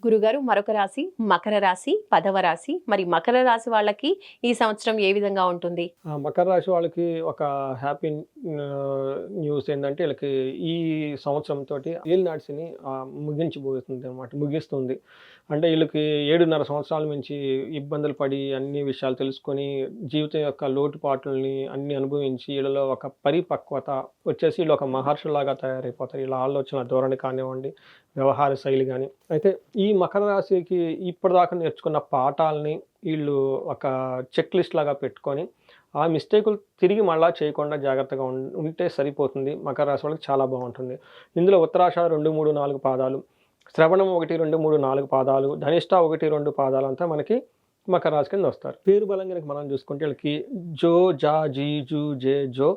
గురుగారు మరొక రాశి మకర రాశి, 10వ రాశి. మరి మకర రాశి వాళ్ళకి ఈ సంవత్సరం ఏ విధంగా ఉంటుంది? మకర రాశి వాళ్ళకి ఒక హ్యాపీ న్యూస్ ఏందంటే, ఈళ్ళకి ఈ సంవత్సరంతోటి ఏలినాటి శని ముగిస్తుంది. అంటే ఈళ్ళకి 7.5 సంవత్సరాల నుంచి ఇబ్బందులు పడి, అన్ని విషయాలు తెలుసుకొని, జీవితం యొక్క లోటుపాట్లని అన్నీ అనుభవించి, ఈళ్ళలో ఒక పరిపక్వత వచ్చేసి ఈళ్ళు ఒక మహర్షుల్లాగా తయారైపోతారు. ఈళ్ళ ఆలోచన ధోరణి కానివ్వండి, వ్యవహార శైలి గాని. అయితే ఈ మకర రాశికి ఇప్పటిదాకా నేర్చుకున్న పాఠాలని ఈళ్ళు ఒక చెక్ లిస్ట్ లాగా పెట్టుకొని, ఆ మిస్టేకులు తిరిగి మళ్ళా చేయకుండా జాగ్రత్తగా ఉంటే సరిపోతుంది. మకర రాశి వాళ్ళకి చాలా బావుంటుంది. ఇందులో ఉత్తరాషాఢ 2, 3, 4 పాదాలు, శ్రవణం 1, 2, 3, 4 పాదాలు, ధనిష్ట 1, 2 పాదాలంతా మనకి మకర రాశి కింద వస్తారు. పేరు బలం గనక మనం చూసుకుంటే వీళ్ళకి జో, జా, జీ, జూ, జే, జో,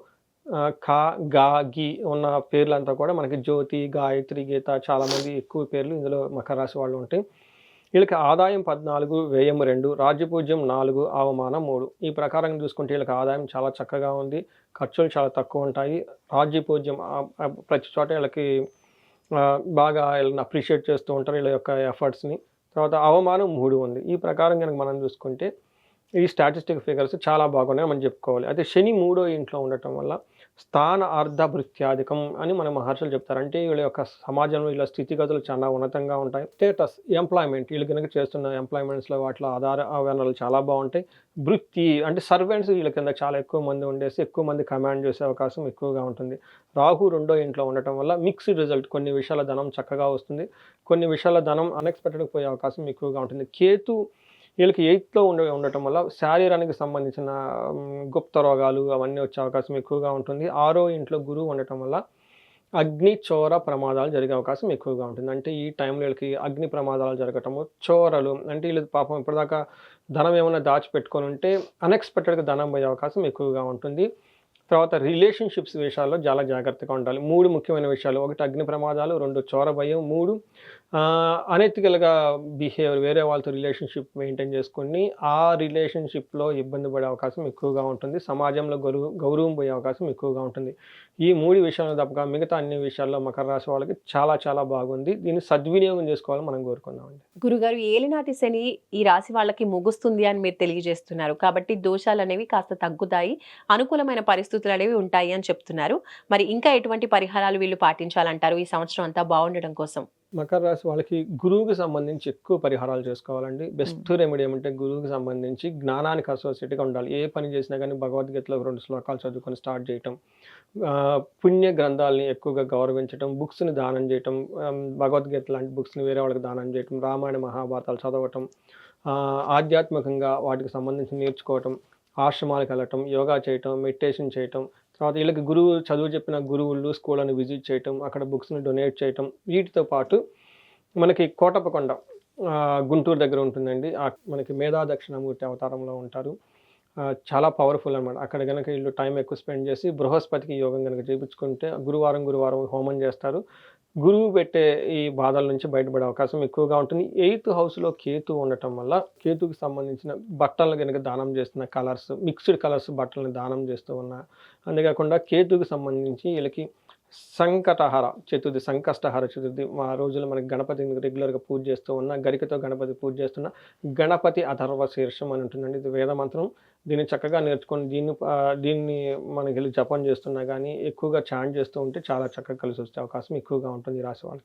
ఖా, గా, గి ఉన్న పేర్లంతా కూడా మనకి జ్యోతి, గాయత్రి, గీత చాలామంది ఎక్కువ పేర్లు ఇందులో మకర రాశి వాళ్ళు ఉంటాయి. వీళ్ళకి ఆదాయం 14, వ్యయం 2, రాజ్యపూజ్యం 4, అవమానం 3. ఈ ప్రకారం చూసుకుంటే వీళ్ళకి ఆదాయం చాలా చక్కగా ఉంది. ఖర్చులు చాలా తక్కువ ఉంటాయి. రాజ్యపూజ్యం ప్రతి చోట వీళ్ళకి బాగా వీళ్ళని అప్రిషియేట్ చేస్తూ ఉంటారు వీళ్ళ యొక్క ఎఫర్ట్స్ని. తర్వాత అవమానం 3 ఉంది. ఈ ప్రకారం కనుక మనం చూసుకుంటే ఈ స్టాటిస్టిక్ ఫిగర్స్ చాలా బాగున్నాయని మనం చెప్పుకోవాలి. అయితే శని 3వ ఇంట్లో ఉండటం వల్ల స్థాన అర్ధ భృత్యాధికం అని మన మహర్షులు చెప్తారు. అంటే వీళ్ళ యొక్క సమాజంలో వీళ్ళ స్థితిగతులు చాలా ఉన్నతంగా ఉంటాయి. స్టేటస్, ఎంప్లాయ్మెంట్, వీళ్ళు కనుక చేస్తున్న ఎంప్లాయ్మెంట్స్లో వాటిలో ఆధార వనరులు చాలా బాగుంటాయి. వృత్తి అంటే సర్వెంట్స్ వీళ్ళ కింద చాలా ఎక్కువ మంది ఉండేసి ఎక్కువ మంది కమాండ్ చేసే అవకాశం ఎక్కువగా ఉంటుంది. రాహు 2వ ఇంట్లో ఉండటం వల్ల మిక్స్డ్ రిజల్ట్, కొన్ని విషయాల ధనం చక్కగా వస్తుంది, కొన్ని విషయాల ధనం అన్ఎక్స్పెక్టెడ్గా పోయే అవకాశం ఎక్కువగా ఉంటుంది. కేతు వీళ్ళకి 8థ్‌లో ఉండటం వల్ల శారీరానికి సంబంధించిన గుప్త రోగాలు అవన్నీ వచ్చే అవకాశం ఎక్కువగా ఉంటుంది. 6వ ఇంట్లో గురువు ఉండటం వల్ల అగ్ని, చోర ప్రమాదాలు జరిగే అవకాశం ఎక్కువగా ఉంటుంది. అంటే ఈ టైంలో వీళ్ళకి అగ్ని ప్రమాదాలు జరగటము, చోరలు అంటే వీళ్ళు పాపం ఇప్పటిదాకా ధనం ఏమైనా దాచిపెట్టుకొని ఉంటే అన్ఎక్స్పెక్టెడ్‌గా ధనం పోయే అవకాశం ఎక్కువగా ఉంటుంది. తర్వాత రిలేషన్షిప్స్ విషయాల్లో చాలా జాగ్రత్తగా ఉండాలి. 3 ముఖ్యమైన విషయాలు. 1 అగ్ని ప్రమాదాలు, 2 చోర భయం, 3 అనెతికల్‌గా బిహేవియర్, వేరే వాళ్ళతో రిలేషన్షిప్ మెయింటైన్ చేసుకొని ఆ రిలేషన్షిప్‌లో ఇబ్బంది పడే అవకాశం ఎక్కువగా ఉంటుంది. సమాజంలో గౌరవం పోయే అవకాశం ఎక్కువగా ఉంటుంది. ఈ 3 విషయాలు తప్పక మిగతా అన్ని విషయాల్లో మకర రాశి వాళ్ళకి చాలా చాలా బాగుంది. దీన్ని సద్వినియోగం చేసుకోవాలని మనం కోరుకుందామండి. గురుగారు ఏలినాటి శని ఈ రాశి వాళ్ళకి ముగుస్తుంది అని మీరు తెలియజేస్తున్నారు. కాబట్టి దోషాలనేవి కాస్త తగ్గుతాయి. అనుకూలమైన పరిస్థితులు అనేవి ఉంటాయి అని చెప్తున్నారు. మరి ఇంకా ఎటువంటి పరిహారాలు వీళ్ళు పాటించాలంటారు ఈ సంవత్సరం అంతా బాగుండడం కోసం? మకర రాశి వాళ్ళకి గురువుకి సంబంధించి ఎక్కువ పరిహారాలు చేసుకోవాలండి. బెస్ట్ రెమెడీ ఏమంటే గురువుకి సంబంధించి జ్ఞానానికి అసోసియేట్గా ఉండాలి. ఏ పని చేసినా కానీ భగవద్గీతలో 2 శ్లోకాలు చదువుకొని స్టార్ట్ చేయటం, పుణ్య గ్రంథాలని ఎక్కువగా గౌరవించటం, బుక్స్ని దానం చేయటం, భగవద్గీత లాంటి బుక్స్ని వేరే వాళ్ళకి దానం చేయటం, రామాయణ మహాభారతాలు చదవటం, ఆధ్యాత్మికంగా వాటికి సంబంధించి నేర్చుకోవటం, ఆశ్రమాలకు వెళ్ళటం, యోగా చేయటం, మెడిటేషన్ చేయటం, తర్వాత వీళ్ళకి గురువు చదువు చెప్పిన గురువులు స్కూళ్ళని విజిట్ చేయటం, అక్కడ బుక్స్ని డొనేట్ చేయటం. వీటితో పాటు మనకి కోటప్పకొండ గుంటూరు దగ్గర ఉంటుందండి. మనకి మేధా దక్షిణామూర్తి అవతారంలో ఉంటారు. చాలా పవర్ఫుల్ అనమాట. అక్కడ కనుక వీళ్ళు టైం ఎక్కువ స్పెండ్ చేసి బృహస్పతికి యోగం కనుక చేయించుకుంటే గురువారం హోమం చేస్తారు. గురువు పెట్టే ఈ బాధల నుంచి బయటపడే అవకాశం ఎక్కువగా ఉంటుంది. 8th హౌస్‌లో కేతు ఉండటం వల్ల కేతుకి సంబంధించిన బట్టలు గనుక దానం చేస్తున్న కలర్స్, మిక్స్డ్ కలర్స్ బట్టలను దానం చేస్తూ ఉన్నా, అంతేకాకుండా కేతుకి సంబంధించి వీళ్ళకి సంకష్టహర చతుర్థి ఆ రోజుల్లో మనకి గణపతిని రెగ్యులర్‌గా పూజ చేస్తూ ఉన్నా, గరికతో గణపతి పూజ చేస్తున్న గణపతి అథర్వ శీర్షం అని ఉంటుందండి. ఇది వేద మంత్రం. దీన్ని చక్కగా నేర్చుకొని దీన్ని మనకి జపం చేస్తున్నా కానీ ఎక్కువగా చాంట్ చేస్తూ ఉంటే చాలా చక్కగా కలిసొచ్చే అవకాశం ఎక్కువగా ఉంటుంది ఈ రాశి వాళ్ళకి.